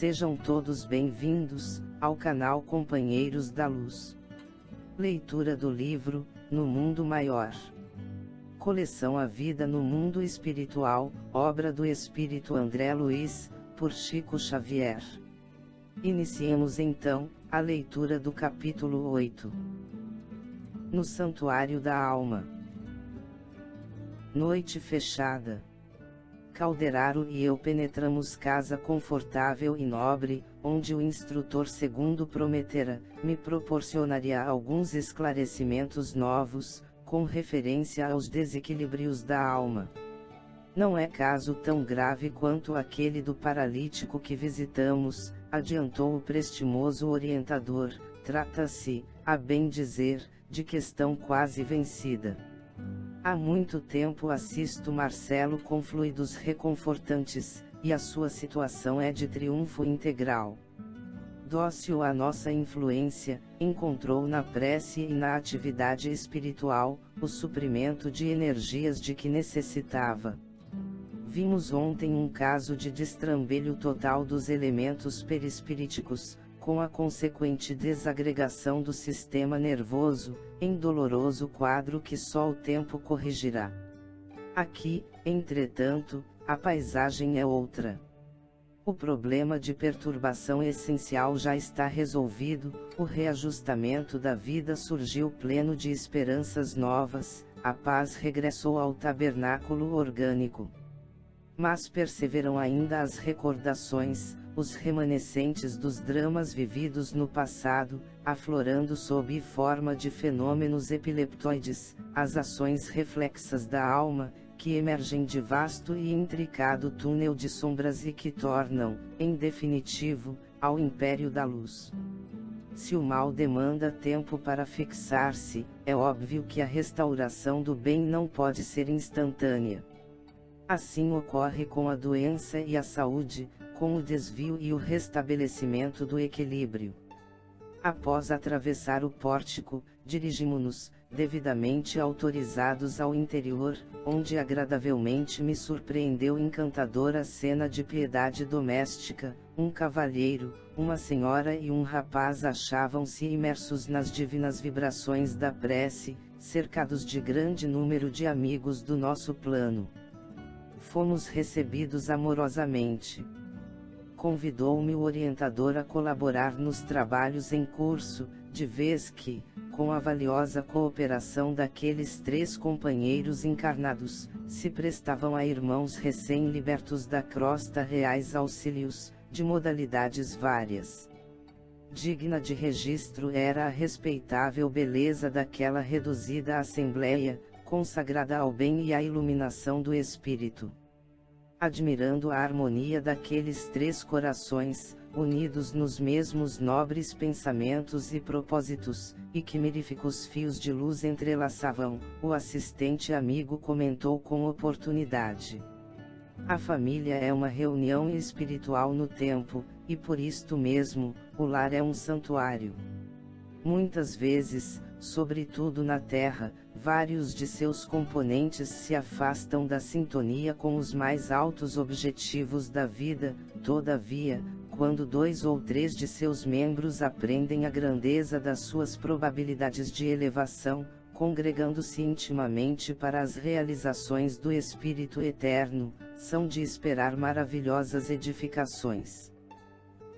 Sejam todos bem-vindos ao canal Companheiros da Luz. Leitura do livro No Mundo Maior. Coleção A Vida no Mundo Espiritual, obra do Espírito André Luiz, por Chico Xavier. Iniciemos então a leitura do capítulo 8. No Santuário da Alma. Noite fechada. Calderaro e eu penetramos casa confortável e nobre, onde o instrutor segundo prometera, me proporcionaria alguns esclarecimentos novos, com referência aos desequilíbrios da alma. Não é caso tão grave quanto aquele do paralítico que visitamos, adiantou o prestimoso orientador, trata-se, a bem dizer, de questão quase vencida. Há muito tempo assisto Marcelo com fluidos reconfortantes, e a sua situação é de triunfo integral. Dócil à nossa influência, encontrou na prece e na atividade espiritual, o suprimento de energias de que necessitava. Vimos ontem um caso de destrambelho total dos elementos perispiríticos, com a consequente desagregação do sistema nervoso, em doloroso quadro que só o tempo corrigirá. Aqui, entretanto, a paisagem é outra. O problema de perturbação essencial já está resolvido, o reajustamento da vida surgiu pleno de esperanças novas, a paz regressou ao tabernáculo orgânico. Mas perseveram ainda as recordações, os remanescentes dos dramas vividos no passado, aflorando sob forma de fenômenos epileptoides, as ações reflexas da alma, que emergem de vasto e intricado túnel de sombras e que tornam, em definitivo, ao império da luz. Se o mal demanda tempo para fixar-se, é óbvio que a restauração do bem não pode ser instantânea. Assim ocorre com a doença e a saúde, com o desvio e o restabelecimento do equilíbrio. Após atravessar o pórtico, dirigimo-nos, devidamente autorizados ao interior, onde agradavelmente me surpreendeu encantadora cena de piedade doméstica. Um cavalheiro, uma senhora e um rapaz achavam-se imersos nas divinas vibrações da prece, cercados de grande número de amigos do nosso plano. Fomos recebidos amorosamente. Convidou-me o orientador a colaborar nos trabalhos em curso, de vez que, com a valiosa cooperação daqueles 3 companheiros encarnados, se prestavam a irmãos recém-libertos da crosta reais auxílios, de modalidades várias. Digna de registro era a respeitável beleza daquela reduzida assembleia, consagrada ao bem e à iluminação do espírito. Admirando a harmonia daqueles 3 corações, unidos nos mesmos nobres pensamentos e propósitos, e que miríficos fios de luz entrelaçavam, o assistente amigo comentou com oportunidade. A família é uma reunião espiritual no tempo, e por isto mesmo, o lar é um santuário. Muitas vezes, sobretudo na Terra, vários de seus componentes se afastam da sintonia com os mais altos objetivos da vida. Todavia, quando 2 ou 3 de seus membros aprendem a grandeza das suas probabilidades de elevação, congregando-se intimamente para as realizações do Espírito Eterno, são de esperar maravilhosas edificações.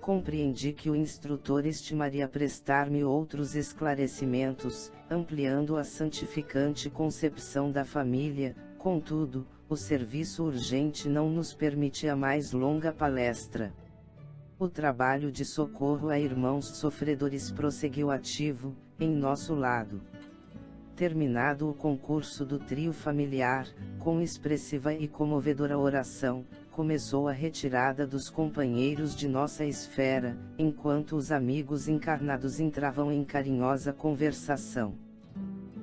Compreendi que o instrutor estimaria prestar-me outros esclarecimentos, ampliando a santificante concepção da família. Contudo, o serviço urgente não nos permitia mais longa palestra. O trabalho de socorro a irmãos sofredores prosseguiu ativo, em nosso lado. Terminado o concurso do trio familiar, com expressiva e comovedora oração, começou a retirada dos companheiros de nossa esfera, enquanto os amigos encarnados entravam em carinhosa conversação.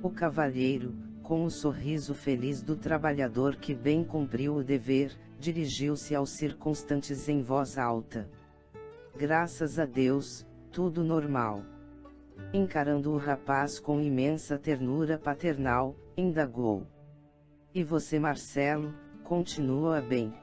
O cavalheiro, com o sorriso feliz do trabalhador que bem cumpriu o dever, dirigiu-se aos circunstantes em voz alta. Graças a Deus, tudo normal. Encarando o rapaz com imensa ternura paternal, indagou. E você, Marcelo, continua bem?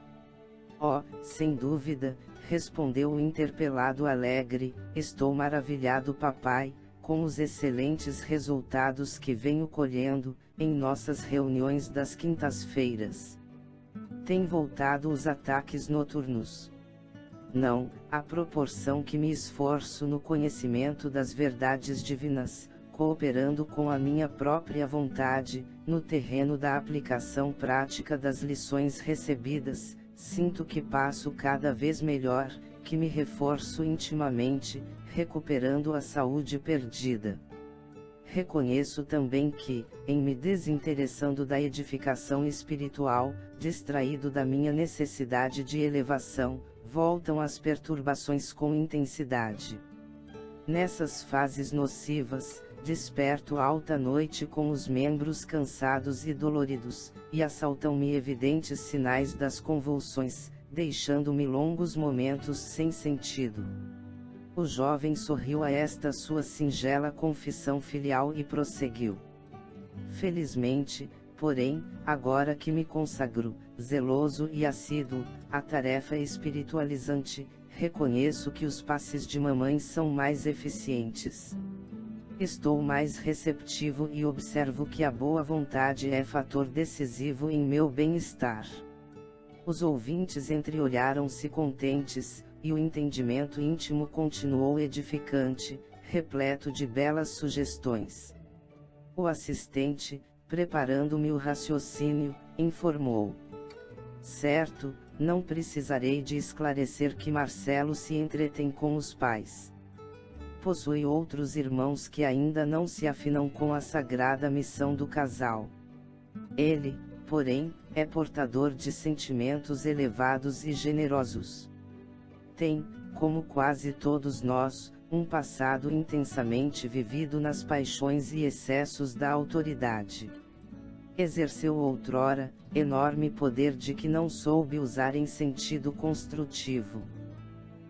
Oh, sem dúvida, respondeu o interpelado alegre. Estou maravilhado, papai, com os excelentes resultados que venho colhendo, em nossas reuniões das quintas-feiras. Tem voltado os ataques noturnos? Não, à proporção que me esforço no conhecimento das verdades divinas, cooperando com a minha própria vontade, no terreno da aplicação prática das lições recebidas, sinto que passo cada vez melhor, que me reforço intimamente, recuperando a saúde perdida. Reconheço também que, em me desinteressando da edificação espiritual, distraído da minha necessidade de elevação, voltam as perturbações com intensidade. Nessas fases nocivas, desperto alta noite com os membros cansados e doloridos, e assaltam-me evidentes sinais das convulsões, deixando-me longos momentos sem sentido. O jovem sorriu a esta sua singela confissão filial e prosseguiu. Felizmente, porém, agora que me consagro, zeloso e assíduo, à tarefa espiritualizante, reconheço que os passes de mamãe são mais eficientes. Estou mais receptivo e observo que a boa vontade é fator decisivo em meu bem-estar. Os ouvintes entreolharam-se contentes, e o entendimento íntimo continuou edificante, repleto de belas sugestões. O assistente, preparando-me o raciocínio, informou. Certo, não precisarei de esclarecer que Marcelo se entretém com os pais. Possui outros irmãos que ainda não se afinam com a sagrada missão do casal. Ele, porém, é portador de sentimentos elevados e generosos. Tem, como quase todos nós, um passado intensamente vivido nas paixões e excessos da autoridade. Exerceu outrora, enorme poder de que não soube usar em sentido construtivo.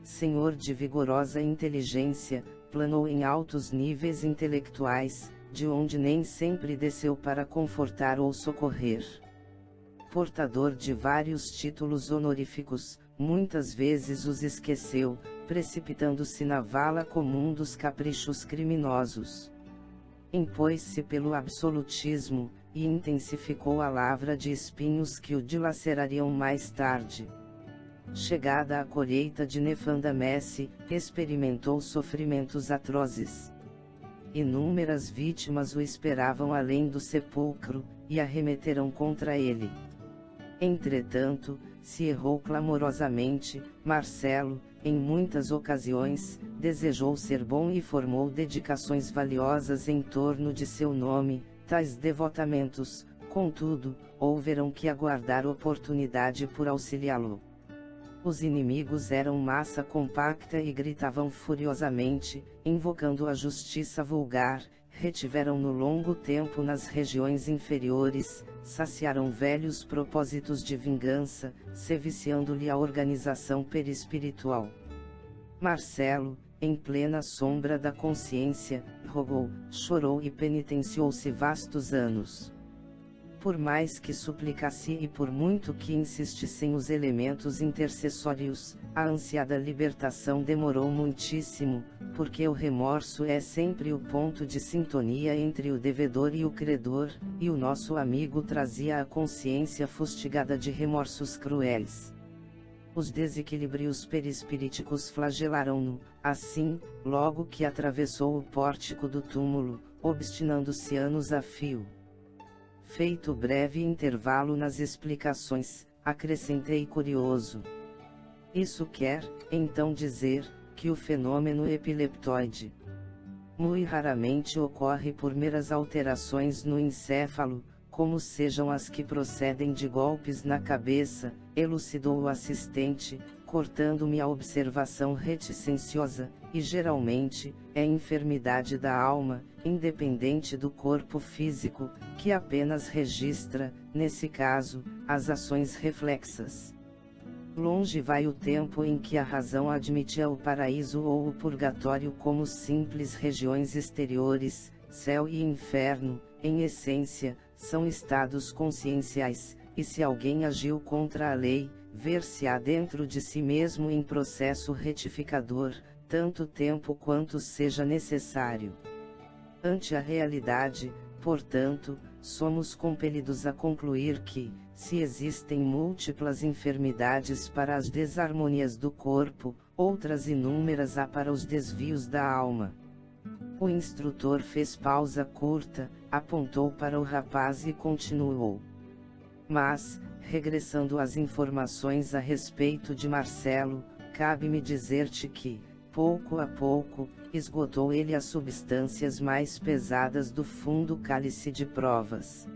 Senhor de vigorosa inteligência, planou em altos níveis intelectuais, de onde nem sempre desceu para confortar ou socorrer. Portador de vários títulos honoríficos, muitas vezes os esqueceu, precipitando-se na vala comum dos caprichos criminosos. Impôs-se pelo absolutismo, e intensificou a lavra de espinhos que o dilacerariam mais tarde. Chegada a colheita de nefanda messe, experimentou sofrimentos atrozes. Inúmeras vítimas o esperavam além do sepulcro, e arremeteram contra ele. Entretanto, se errou clamorosamente, Marcelo, em muitas ocasiões, desejou ser bom e formou dedicações valiosas em torno de seu nome. Tais devotamentos, contudo, houveram que aguardar oportunidade por auxiliá-lo. Os inimigos eram massa compacta e gritavam furiosamente, invocando a justiça vulgar, retiveram-no longo tempo nas regiões inferiores, saciaram velhos propósitos de vingança, seviciando-lhe a organização perispiritual. Marcelo, em plena sombra da consciência, rogou, chorou e penitenciou-se vastos anos. Por mais que suplicasse e por muito que insistissem os elementos intercessórios, a ansiada libertação demorou muitíssimo, porque o remorso é sempre o ponto de sintonia entre o devedor e o credor, e o nosso amigo trazia a consciência fustigada de remorsos cruéis. Os desequilíbrios perispiríticos flagelaram-no, assim, logo que atravessou o pórtico do túmulo, obstinando-se anos a fio. Feito breve intervalo nas explicações, acrescentei curioso. Isso quer, então dizer, que o fenômeno epileptoide muito raramente ocorre por meras alterações no encéfalo, como sejam as que procedem de golpes na cabeça, elucidou o assistente, cortando-me a observação reticenciosa, e geralmente, é enfermidade da alma, independente do corpo físico, que apenas registra, nesse caso, as ações reflexas. Longe vai o tempo em que a razão admitia o paraíso ou o purgatório como simples regiões exteriores. Céu e inferno, em essência, são estados conscienciais, e se alguém agiu contra a lei, ver-se-á dentro de si mesmo em processo retificador, tanto tempo quanto seja necessário. Ante a realidade, portanto, somos compelidos a concluir que, se existem múltiplas enfermidades para as desarmonias do corpo, outras inúmeras há para os desvios da alma. O instrutor fez pausa curta, apontou para o rapaz e continuou. Mas, regressando às informações a respeito de Marcelo, cabe-me dizer-te que, pouco a pouco, esgotou ele as substâncias mais pesadas do fundo cálice de provas.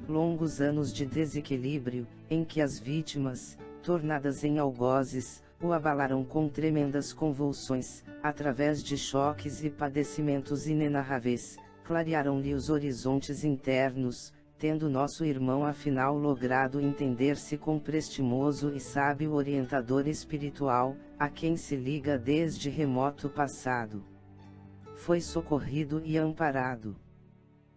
Longos anos de desequilíbrio, em que as vítimas, tornadas em algozes, o abalaram com tremendas convulsões, através de choques e padecimentos inenarráveis, clarearam-lhe os horizontes internos, tendo nosso irmão afinal logrado entender-se com prestimoso e sábio orientador espiritual, a quem se liga desde remoto passado. Foi socorrido e amparado.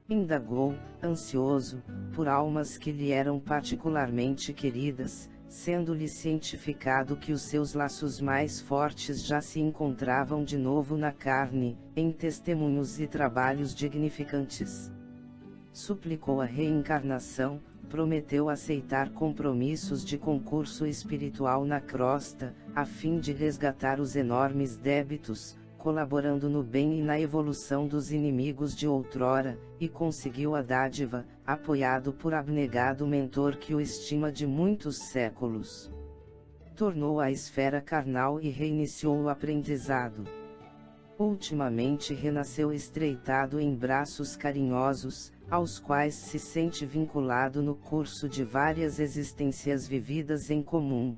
Indagou, ansioso, por almas que lhe eram particularmente queridas, sendo-lhe cientificado que os seus laços mais fortes já se encontravam de novo na carne, em testemunhos e trabalhos dignificantes. Suplicou a reencarnação, prometeu aceitar compromissos de concurso espiritual na crosta, a fim de resgatar os enormes débitos, colaborando no bem e na evolução dos inimigos de outrora, e conseguiu a dádiva, apoiado por abnegado mentor que o estima de muitos séculos. Tornou à esfera carnal e reiniciou o aprendizado. Ultimamente renasceu estreitado em braços carinhosos, aos quais se sente vinculado no curso de várias existências vividas em comum.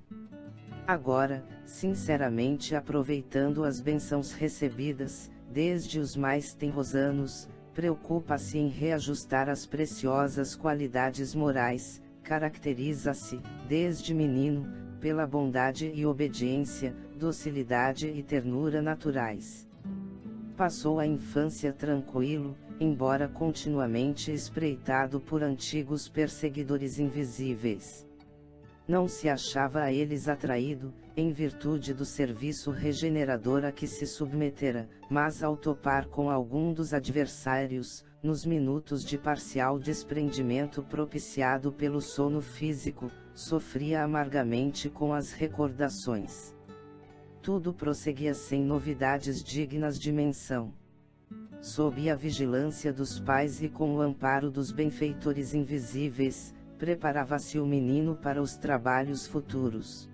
Agora, sinceramente aproveitando as bênçãos recebidas, desde os mais tenros anos, preocupa-se em reajustar as preciosas qualidades morais, caracteriza-se, desde menino, pela bondade e obediência, docilidade e ternura naturais. Passou a infância tranquilo, embora continuamente espreitado por antigos perseguidores invisíveis. Não se achava a eles atraído, em virtude do serviço regenerador a que se submetera, mas ao topar com algum dos adversários, nos minutos de parcial desprendimento propiciado pelo sono físico, sofria amargamente com as recordações. Tudo prosseguia sem novidades dignas de menção. Sob a vigilância dos pais e com o amparo dos benfeitores invisíveis, preparava-se o menino para os trabalhos futuros.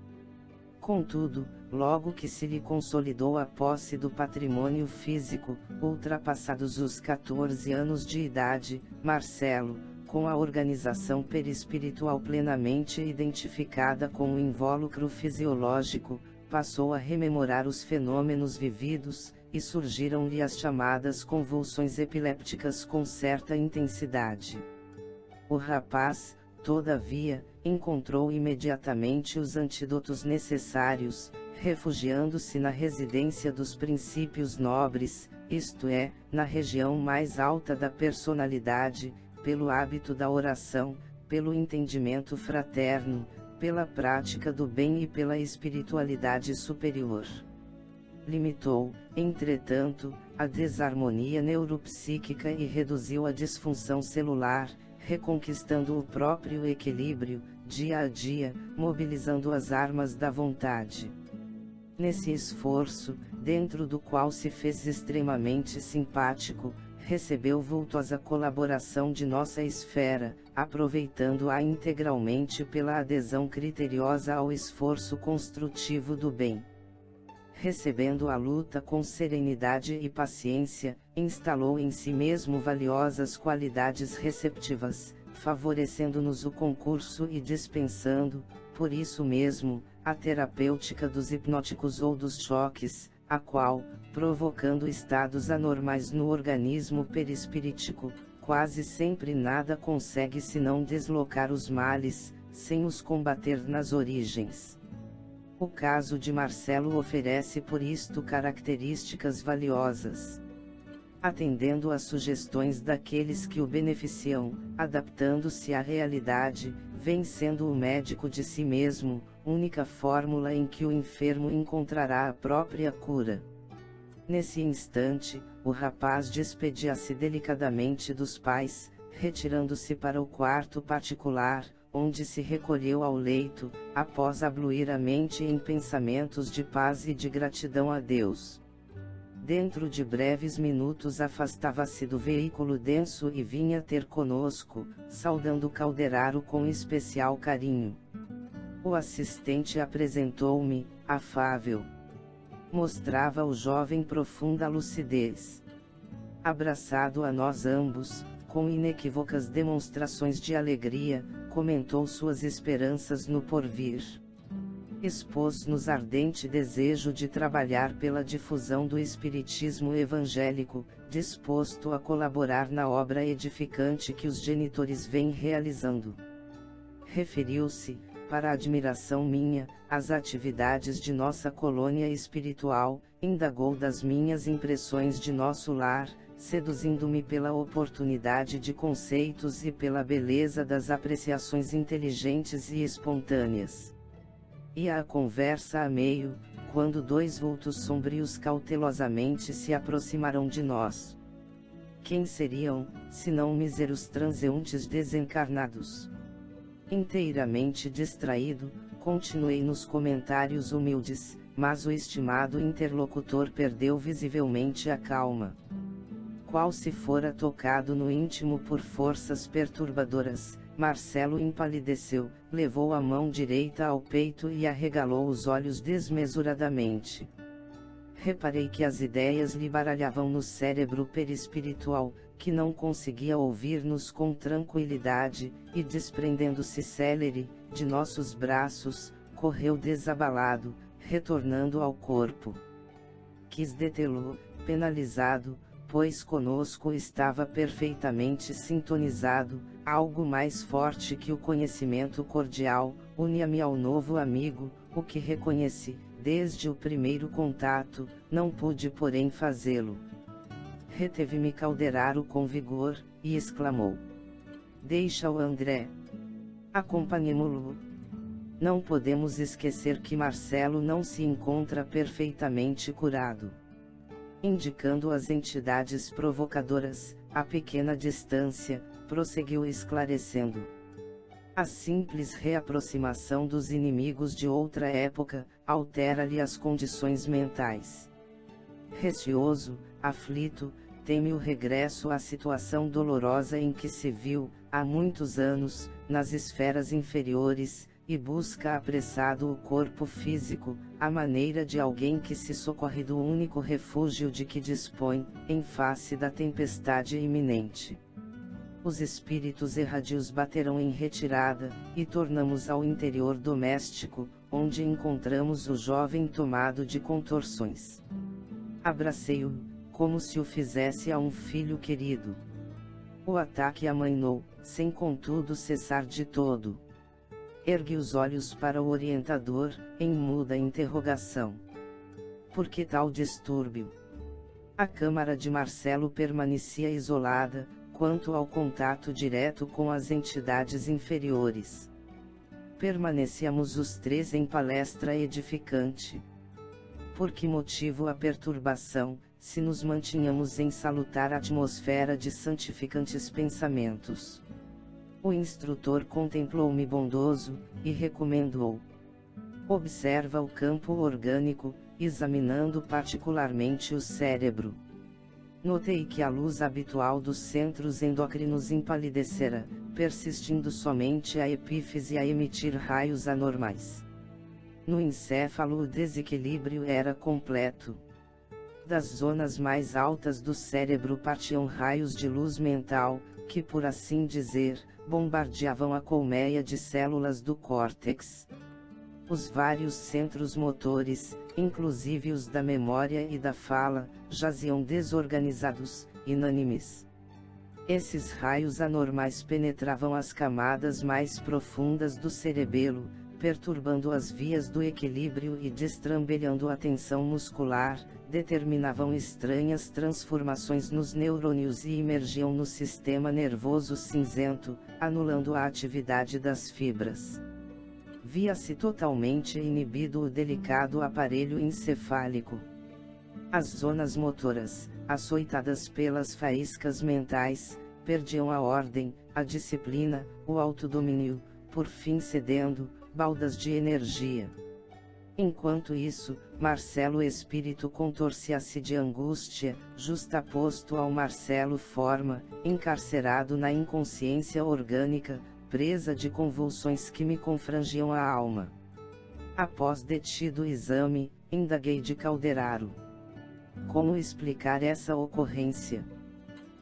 Contudo, logo que se lhe consolidou a posse do patrimônio físico, ultrapassados os 14 anos de idade, Marcelo, com a organização perispiritual plenamente identificada com o invólucro fisiológico, passou a rememorar os fenômenos vividos, e surgiram-lhe as chamadas convulsões epilépticas com certa intensidade. O rapaz, todavia, encontrou imediatamente os antídotos necessários, refugiando-se na residência dos princípios nobres, isto é, na região mais alta da personalidade, pelo hábito da oração, pelo entendimento fraterno, pela prática do bem e pela espiritualidade superior. Limitou, entretanto, a desarmonia neuropsíquica e reduziu a disfunção celular, reconquistando o próprio equilíbrio, dia a dia, mobilizando as armas da vontade. Nesse esforço, dentro do qual se fez extremamente simpático, recebeu vultosa colaboração de nossa esfera, aproveitando-a integralmente pela adesão criteriosa ao esforço construtivo do bem. Recebendo a luta com serenidade e paciência, instalou em si mesmo valiosas qualidades receptivas, favorecendo-nos o concurso e dispensando, por isso mesmo, a terapêutica dos hipnóticos ou dos choques, a qual, provocando estados anormais no organismo perispirítico, quase sempre nada consegue senão deslocar os males, sem os combater nas origens. O caso de Marcelo oferece por isto características valiosas. Atendendo às sugestões daqueles que o beneficiam, adaptando-se à realidade, vem sendo o médico de si mesmo, única fórmula em que o enfermo encontrará a própria cura. Nesse instante, o rapaz despedia-se delicadamente dos pais, retirando-se para o quarto particular, onde se recolheu ao leito, após abluir a mente em pensamentos de paz e de gratidão a Deus. Dentro de breves minutos afastava-se do veículo denso e vinha ter conosco, saudando Calderaro com especial carinho. O assistente apresentou-me, afável. Mostrava o jovem profunda lucidez. Abraçado a nós ambos, com inequívocas demonstrações de alegria, comentou suas esperanças no porvir. Expôs-nos ardente desejo de trabalhar pela difusão do espiritismo evangélico, disposto a colaborar na obra edificante que os genitores vêm realizando. Referiu-se, para admiração minha, às atividades de nossa colônia espiritual, indagou das minhas impressões de nosso lar, seduzindo-me pela oportunidade de conceitos e pela beleza das apreciações inteligentes e espontâneas. Ia a conversa a meio, quando dois vultos sombrios cautelosamente se aproximaram de nós. Quem seriam, senão míseros transeuntes desencarnados? Inteiramente distraído, continuei nos comentários humildes, mas o estimado interlocutor perdeu visivelmente a calma. Qual se fora tocado no íntimo por forças perturbadoras, Marcelo empalideceu, levou a mão direita ao peito e arregalou os olhos desmesuradamente. Reparei que as ideias lhe baralhavam no cérebro perispiritual, que não conseguia ouvir-nos com tranquilidade, e desprendendo-se célere, de nossos braços, correu desabalado, retornando ao corpo. Quis detê-lo, penalizado, pois conosco estava perfeitamente sintonizado, algo mais forte que o conhecimento cordial, unia-me ao novo amigo, o que reconheci, desde o primeiro contato, não pude porém fazê-lo. Reteve-me Calderaro com vigor, e exclamou: "Deixa-o, André. Acompanhemo-lo. Não podemos esquecer que Marcelo não se encontra perfeitamente curado." Indicando as entidades provocadoras, a pequena distância, prosseguiu esclarecendo: "A simples reaproximação dos inimigos de outra época, altera-lhe as condições mentais. Receoso, aflito, teme o regresso à situação dolorosa em que se viu, há muitos anos, nas esferas inferiores, e busca apressado o corpo físico, à maneira de alguém que se socorre do único refúgio de que dispõe, em face da tempestade iminente. Os espíritos erradios baterão em retirada, e tornamos ao interior doméstico, onde encontramos o jovem tomado de contorções. Abracei-o, como se o fizesse a um filho querido. O ataque amainou, sem contudo cessar de todo. Ergui os olhos para o orientador, em muda interrogação. Por que tal distúrbio? A câmara de Marcelo permanecia isolada, quanto ao contato direto com as entidades inferiores. Permanecíamos os três em palestra edificante. Por que motivo a perturbação, se nos mantinhamos em salutar atmosfera de santificantes pensamentos? O instrutor contemplou-me bondoso, e recomendou: "Observa o campo orgânico, examinando particularmente o cérebro." Notei que a luz habitual dos centros endócrinos empalidecera, persistindo somente a epífise a emitir raios anormais. No encéfalo o desequilíbrio era completo. Das zonas mais altas do cérebro partiam raios de luz mental, que, por assim dizer, bombardeavam a colmeia de células do córtex. Os vários centros motores, inclusive os da memória e da fala, jaziam desorganizados, inânimes. Esses raios anormais penetravam as camadas mais profundas do cerebelo, perturbando as vias do equilíbrio e destrambelhando a tensão muscular, determinavam estranhas transformações nos neurônios e imergiam no sistema nervoso cinzento, anulando a atividade das fibras. Via-se totalmente inibido o delicado aparelho encefálico. As zonas motoras, açoitadas pelas faíscas mentais, perdiam a ordem, a disciplina, o autodomínio, por fim cedendo, baldas de energia. Enquanto isso, Marcelo espírito contorcia-se de angústia, justaposto ao Marcelo forma, encarcerado na inconsciência orgânica, presa de convulsões que me confrangiam a alma. Após detido o exame, indaguei de Calderaro. Como explicar essa ocorrência?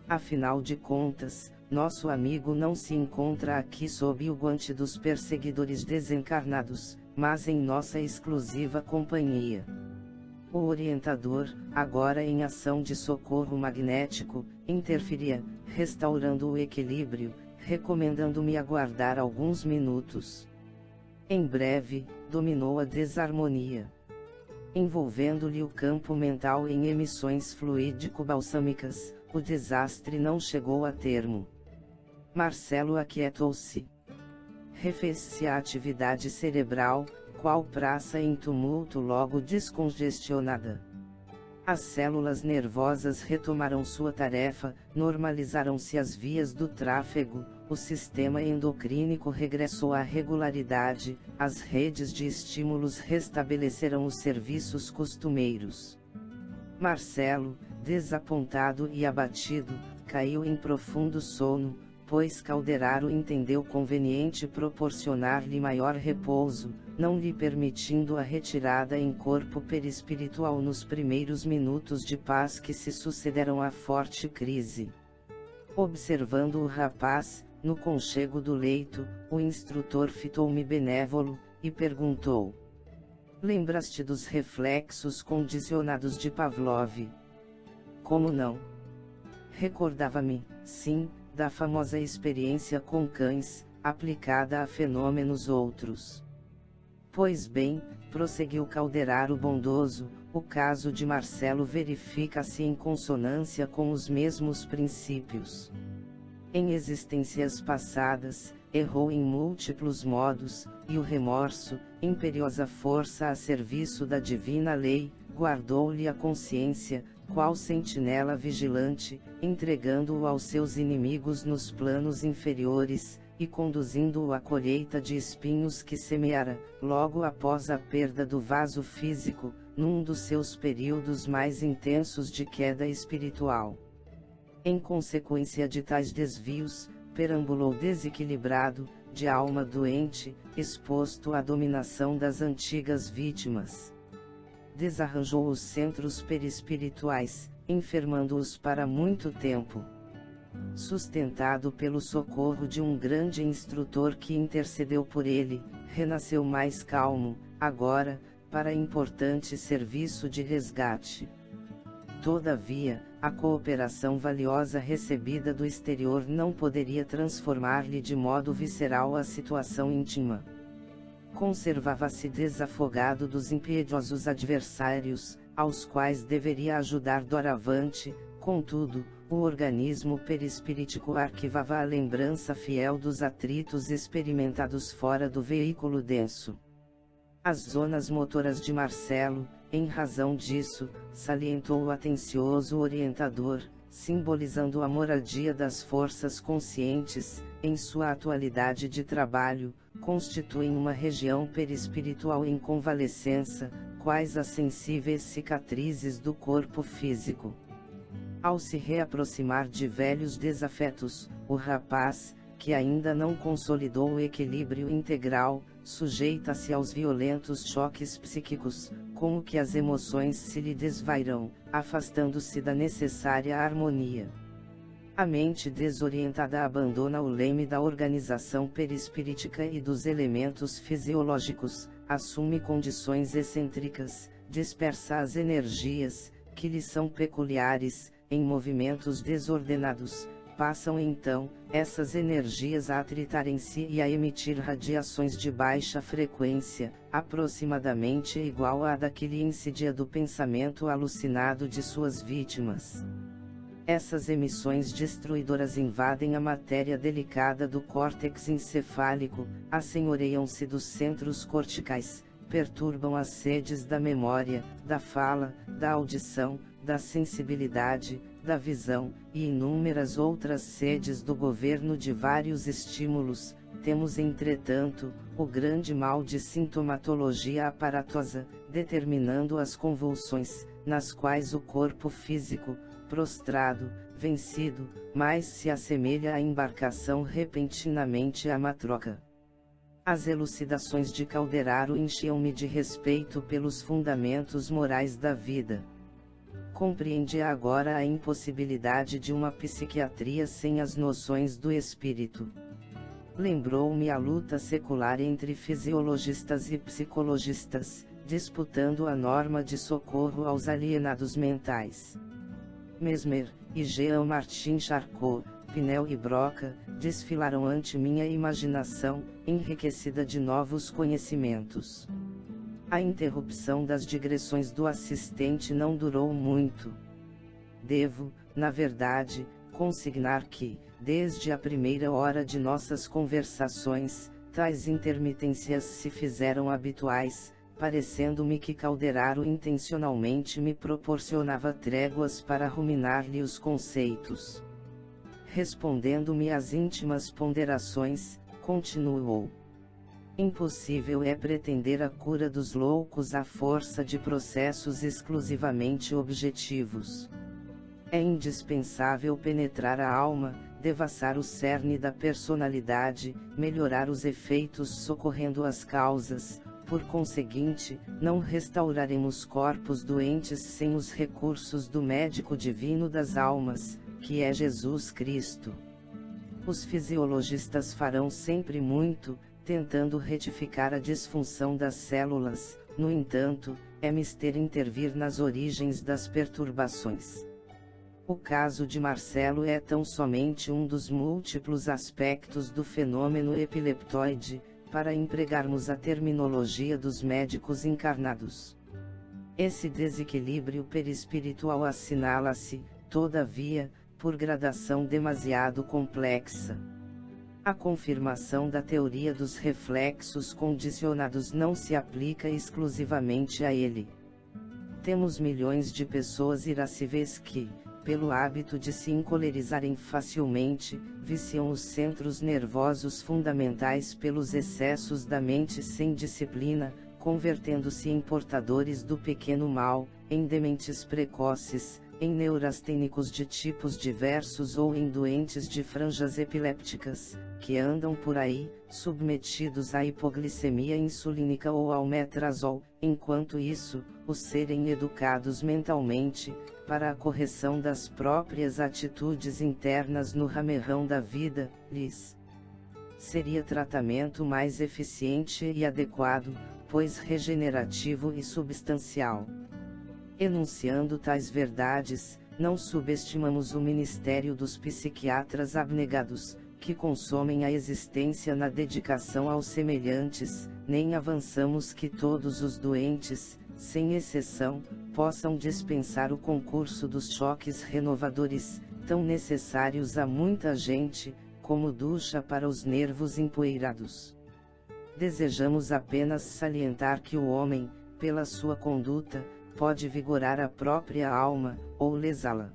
Afinal de contas, nosso amigo não se encontra aqui sob o guante dos perseguidores desencarnados, mas em nossa exclusiva companhia. O orientador, agora em ação de socorro magnético, interferia, restaurando o equilíbrio, recomendando-me aguardar alguns minutos. Em breve, dominou a desarmonia, envolvendo-lhe o campo mental em emissões fluídico-balsâmicas. O desastre não chegou a termo. Marcelo aquietou-se. Refez-se a atividade cerebral, qual praça em tumulto logo descongestionada. As células nervosas retomaram sua tarefa, normalizaram-se as vias do tráfego, o sistema endocrínico regressou à regularidade, as redes de estímulos restabeleceram os serviços costumeiros. Marcelo, desapontado e abatido, caiu em profundo sono, pois Calderaro entendeu conveniente proporcionar-lhe maior repouso, não lhe permitindo a retirada em corpo perispiritual nos primeiros minutos de paz que se sucederam à forte crise. Observando o rapaz, no conchego do leito, o instrutor fitou-me benévolo, e perguntou: "Lembras-te dos reflexos condicionados de Pavlov?" "Como não?" Recordava-me, sim, da famosa experiência com cães, aplicada a fenômenos outros. "Pois bem", prosseguiu Calderaro bondoso, "o caso de Marcelo verifica-se em consonância com os mesmos princípios. Em existências passadas, errou em múltiplos modos, e o remorso, imperiosa força a serviço da divina lei, guardou-lhe a consciência, qual sentinela vigilante, entregando-o aos seus inimigos nos planos inferiores, e conduzindo-o à colheita de espinhos que semeara, logo após a perda do vaso físico, num dos seus períodos mais intensos de queda espiritual. Em consequência de tais desvios, perambulou desequilibrado, de alma doente, exposto à dominação das antigas vítimas. Desarranjou os centros perispirituais, enfermando-os para muito tempo. Sustentado pelo socorro de um grande instrutor que intercedeu por ele, renasceu mais calmo, agora, para importante serviço de resgate. Todavia, a cooperação valiosa recebida do exterior não poderia transformar-lhe de modo visceral a situação íntima. Conservava-se desafogado dos impiedosos adversários, aos quais deveria ajudar doravante, contudo, o organismo perispirítico arquivava a lembrança fiel dos atritos experimentados fora do veículo denso. As zonas motoras de Marcelo, em razão disso, salientou o atencioso orientador, simbolizando a moradia das forças conscientes, em sua atualidade de trabalho, constituem uma região perispiritual em convalescença, quais as sensíveis cicatrizes do corpo físico. Ao se reaproximar de velhos desafetos, o rapaz, que ainda não consolidou o equilíbrio integral, sujeita-se aos violentos choques psíquicos, como que as emoções se lhe desvairam, afastando-se da necessária harmonia. A mente desorientada abandona o leme da organização perispirítica e dos elementos fisiológicos, assume condições excêntricas, dispersa as energias, que lhe são peculiares, em movimentos desordenados, passam então, essas energias a atritarem-se e a emitir radiações de baixa frequência, aproximadamente igual à da que lhe incidia do pensamento alucinado de suas vítimas. Essas emissões destruidoras invadem a matéria delicada do córtex encefálico, assenhoreiam-se dos centros corticais, perturbam as sedes da memória, da fala, da audição, da sensibilidade, da visão, e inúmeras outras sedes do governo de vários estímulos. Temos entretanto, o grande mal de sintomatologia aparatosa, determinando as convulsões, nas quais o corpo físico, prostrado, vencido, mais se assemelha à embarcação repentinamente à matroca. As elucidações de Calderaro enchiam-me de respeito pelos fundamentos morais da vida. Compreendi agora a impossibilidade de uma psiquiatria sem as noções do espírito. Lembrou-me a luta secular entre fisiologistas e psicologistas, disputando a norma de socorro aos alienados mentais. Mesmer, e Jean-Martin Charcot, Pinel e Broca, desfilaram ante minha imaginação, enriquecida de novos conhecimentos. A interrupção das digressões do assistente não durou muito. Devo, na verdade, consignar que, desde a primeira hora de nossas conversações, tais intermitências se fizeram habituais, parecendo-me que Calderaro intencionalmente me proporcionava tréguas para ruminar-lhe os conceitos. Respondendo-me às íntimas ponderações, continuou: impossível é pretender a cura dos loucos à força de processos exclusivamente objetivos. É indispensável penetrar a alma, devassar o cerne da personalidade, melhorar os efeitos socorrendo as causas. Por conseguinte, não restauraremos corpos doentes sem os recursos do médico divino das almas, que é Jesus Cristo. Os fisiologistas farão sempre muito, tentando retificar a disfunção das células. No entanto, é mister intervir nas origens das perturbações. O caso de Marcelo é tão somente um dos múltiplos aspectos do fenômeno epileptoide, para empregarmos a terminologia dos médicos encarnados. Esse desequilíbrio perispiritual assinala-se, todavia, por gradação demasiado complexa. A confirmação da teoria dos reflexos condicionados não se aplica exclusivamente a ele. Temos milhões de pessoas irascíveis que, pelo hábito de se encolerizarem facilmente, viciam os centros nervosos fundamentais pelos excessos da mente sem disciplina, convertendo-se em portadores do pequeno mal, em dementes precoces, em neurastênicos de tipos diversos ou em doentes de franjas epilépticas, que andam por aí, submetidos à hipoglicemia insulínica ou ao metrazol. Enquanto isso, os serem educados mentalmente, para a correção das próprias atitudes internas no ramerrão da vida, lhes seria tratamento mais eficiente e adequado, pois regenerativo e substancial. Enunciando tais verdades, não subestimamos o ministério dos psiquiatras abnegados, que consomem a existência na dedicação aos semelhantes, nem avançamos que todos os doentes, sem exceção, possam dispensar o concurso dos choques renovadores, tão necessários a muita gente, como ducha para os nervos empoeirados. Desejamos apenas salientar que o homem, pela sua conduta, pode vigorar a própria alma, ou lesá-la.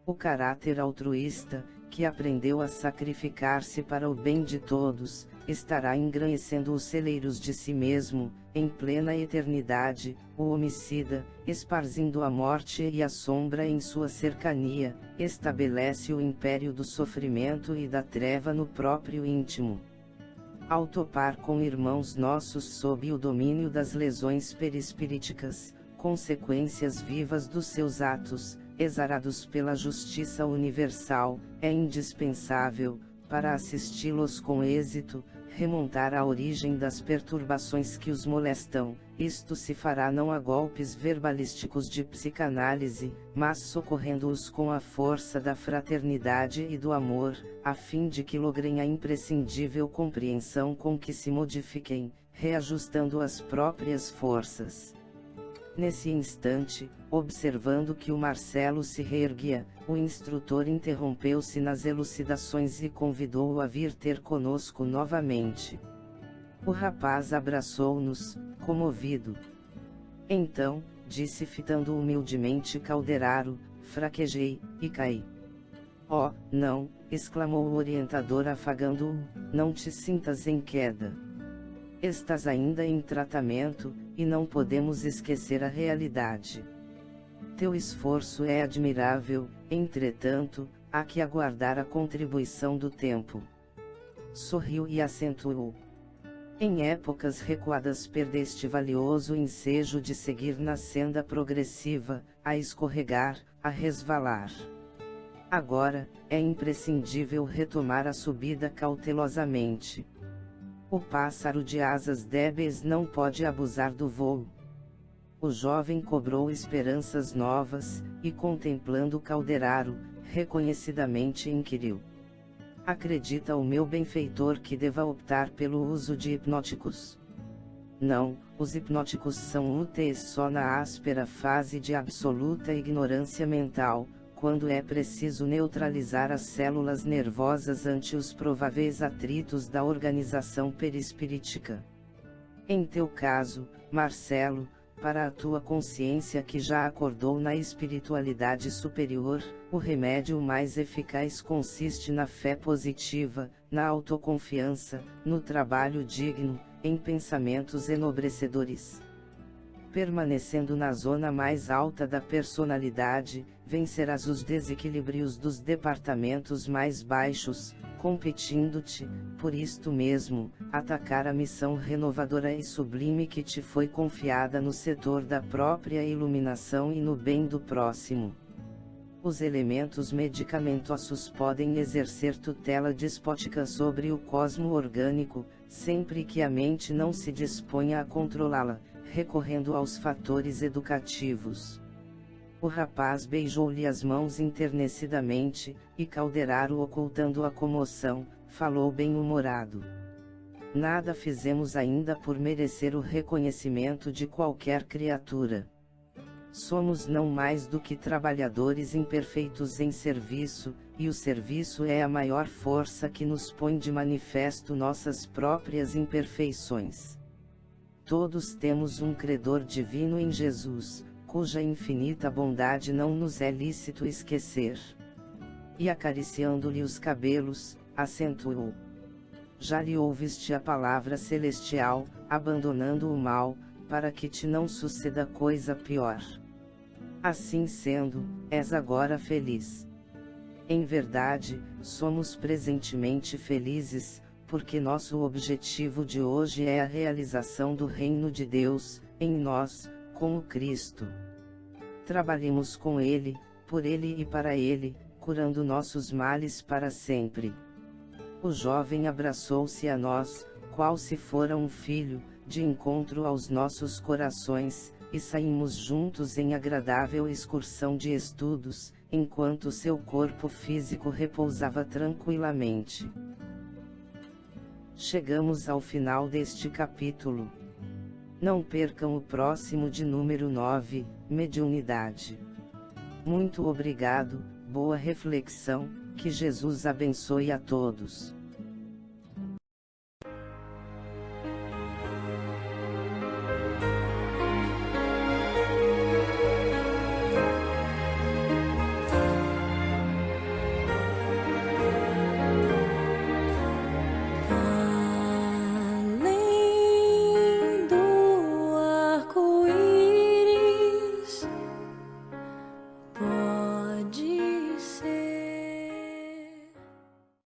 O caráter altruísta, que aprendeu a sacrificar-se para o bem de todos, estará engrandecendo os celeiros de si mesmo, em plena eternidade. O homicida, esparzindo a morte e a sombra em sua cercania, estabelece o império do sofrimento e da treva no próprio íntimo. Ao topar com irmãos nossos sob o domínio das lesões perispiríticas, consequências vivas dos seus atos, exarados pela justiça universal, é indispensável, para assisti-los com êxito, remontar à origem das perturbações que os molestam, Isto se fará não a golpes verbalísticos de psicanálise, mas socorrendo-os com a força da fraternidade e do amor, a fim de que logrem a imprescindível compreensão com que se modifiquem, reajustando as próprias forças. Nesse instante, observando que o Marcelo se reerguia, o instrutor interrompeu-se nas elucidações e convidou-o a vir ter conosco novamente. O rapaz abraçou-nos, comovido. Então, disse fitando humildemente Calderaro, fraquejei, e caí. Oh, não, exclamou o orientador afagando-o, não te sintas em queda. Estás ainda em tratamento, e não podemos esquecer a realidade. Teu esforço é admirável, entretanto, há que aguardar a contribuição do tempo. Sorriu e acentuou. Em épocas recuadas perdeste valioso ensejo de seguir na senda progressiva, a escorregar, a resvalar. Agora, é imprescindível retomar a subida cautelosamente. O pássaro de asas débeis não pode abusar do voo. O jovem cobrou esperanças novas, e contemplando Calderaro, reconhecidamente inquiriu. Acredita o meu benfeitor que deva optar pelo uso de hipnóticos? Não, os hipnóticos são úteis só na áspera fase de absoluta ignorância mental, quando é preciso neutralizar as células nervosas ante os prováveis atritos da organização perispirítica. Em teu caso, Marcelo, para a tua consciência que já acordou na espiritualidade superior, o remédio mais eficaz consiste na fé positiva, na autoconfiança, no trabalho digno, em pensamentos enobrecedores. Permanecendo na zona mais alta da personalidade, vencerás os desequilíbrios dos departamentos mais baixos, competindo-te, por isto mesmo, atacar a missão renovadora e sublime que te foi confiada no setor da própria iluminação e no bem do próximo. Os elementos medicamentosos podem exercer tutela despótica sobre o cosmo orgânico, sempre que a mente não se disponha a controlá-la, recorrendo aos fatores educativos. O rapaz beijou-lhe as mãos enternecidamente, e Calderaro, ocultando a comoção, falou bem-humorado. Nada fizemos ainda por merecer o reconhecimento de qualquer criatura. Somos não mais do que trabalhadores imperfeitos em serviço, e o serviço é a maior força que nos põe de manifesto nossas próprias imperfeições. Todos temos um credor divino em Jesus, cuja infinita bondade não nos é lícito esquecer. E acariciando-lhe os cabelos, acentuou. Já lhe ouviste a palavra celestial, abandonando o mal, para que te não suceda coisa pior. Assim sendo, és agora feliz. Em verdade, somos presentemente felizes, porque nosso objetivo de hoje é a realização do reino de Deus, em nós, com o Cristo. Trabalhemos com Ele, por Ele e para Ele, curando nossos males para sempre. O jovem abraçou-se a nós, qual se fora um filho, de encontro aos nossos corações, e saímos juntos em agradável excursão de estudos, enquanto seu corpo físico repousava tranquilamente. Chegamos ao final deste capítulo. Não percam o próximo de número 9, Mediunidade. Muito obrigado, boa reflexão, que Jesus abençoe a todos.